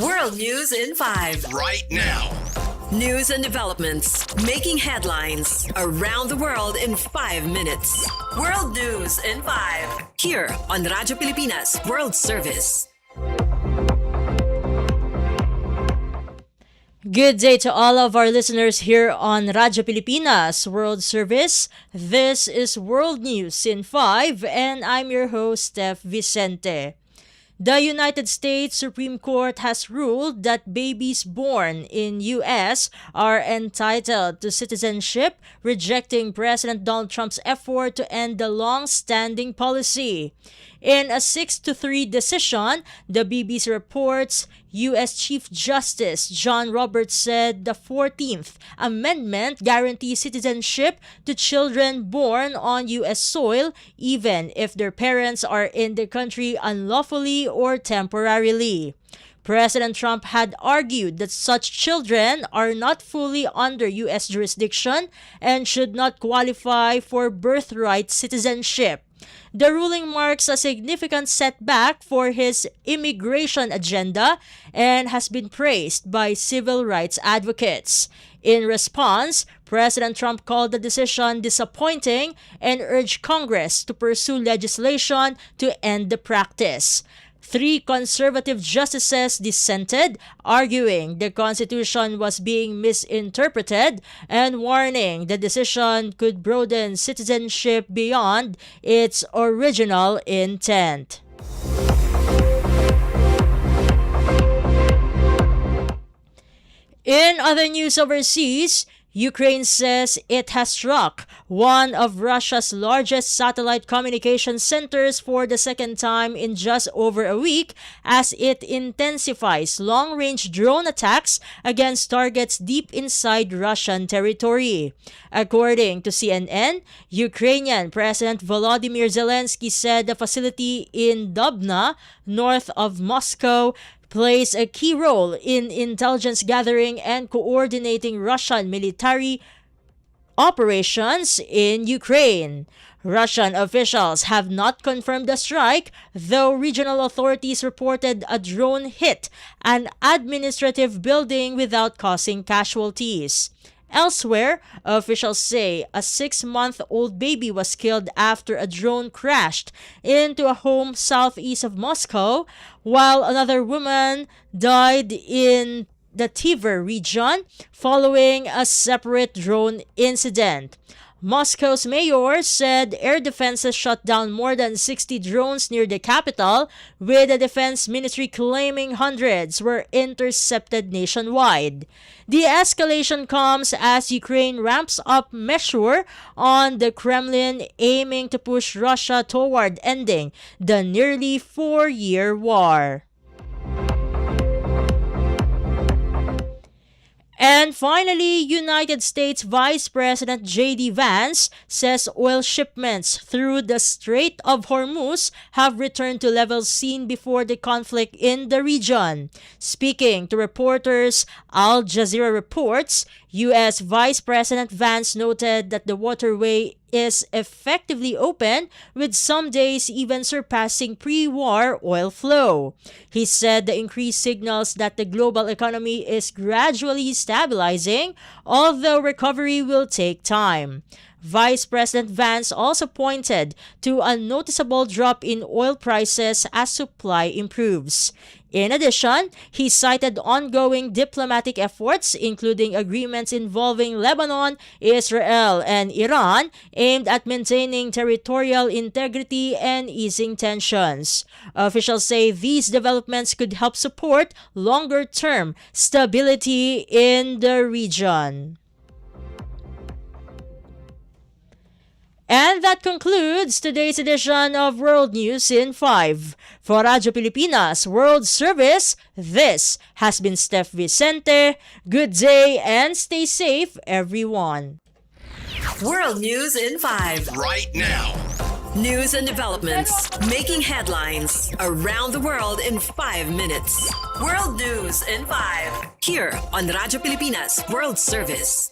World News in 5. Right now. News and developments making headlines around the world in 5 minutes. World News in 5. Here on Radyo Pilipinas World Service. Good day to all of our listeners here on Radyo Pilipinas World Service. This is World News in 5 and I'm your host, Steph Vicente. The United States Supreme Court has ruled that babies born in U.S. are entitled to citizenship, rejecting President Donald Trump's effort to end the long-standing policy. In a 6-3 decision, the BBC reports U.S. Chief Justice John Roberts said the 14th Amendment guarantees citizenship to children born on U.S. soil, even if their parents are in the country unlawfully or temporarily. President Trump had argued that such children are not fully under U.S. jurisdiction and should not qualify for birthright citizenship. The ruling marks a significant setback for his immigration agenda and has been praised by civil rights advocates. In response, President Trump called the decision disappointing and urged Congress to pursue legislation to end the practice. 3 conservative justices dissented, arguing the Constitution was being misinterpreted and warning the decision could broaden citizenship beyond its original intent. In other news overseas, Ukraine says it has struck one of Russia's largest satellite communication centers for the second time in just over a week as it intensifies long-range drone attacks against targets deep inside Russian territory. According to CNN, Ukrainian President Volodymyr Zelensky said the facility in Dubna, north of Moscow, plays a key role in intelligence gathering and coordinating Russian military operations in Ukraine. Russian officials have not confirmed the strike, though regional authorities reported a drone hit an administrative building without causing casualties. Elsewhere, officials say a 6-month-old baby was killed after a drone crashed into a home southeast of Moscow, while another woman died in the Tver region following a separate drone incident. Moscow's mayor said air defenses shot down more than 60 drones near the capital, with the defense ministry claiming hundreds were intercepted nationwide. The escalation comes as Ukraine ramps up measures on the Kremlin aiming to push Russia toward ending the nearly 4-year war. And finally, United States Vice President J.D. Vance says oil shipments through the Strait of Hormuz have returned to levels seen before the conflict in the region. Speaking to reporters, Al Jazeera reports, U.S. Vice President Vance noted that the waterway is effectively open, with some days even surpassing pre-war oil flow. He said the increase signals that the global economy is gradually stabilizing, although recovery will take time. Vice President Vance also pointed to a noticeable drop in oil prices as supply improves. In addition, he cited ongoing diplomatic efforts, including agreements involving Lebanon, Israel, and Iran, aimed at maintaining territorial integrity and easing tensions. Officials say these developments could help support longer-term stability in the region. And that concludes today's edition of World News in 5. For Radyo Pilipinas World Service, this has been Steph Vicente. Good day and stay safe, everyone. World News in 5. Right now. News and developments making headlines around the world in 5 minutes. World News in 5. Here on Radyo Pilipinas World Service.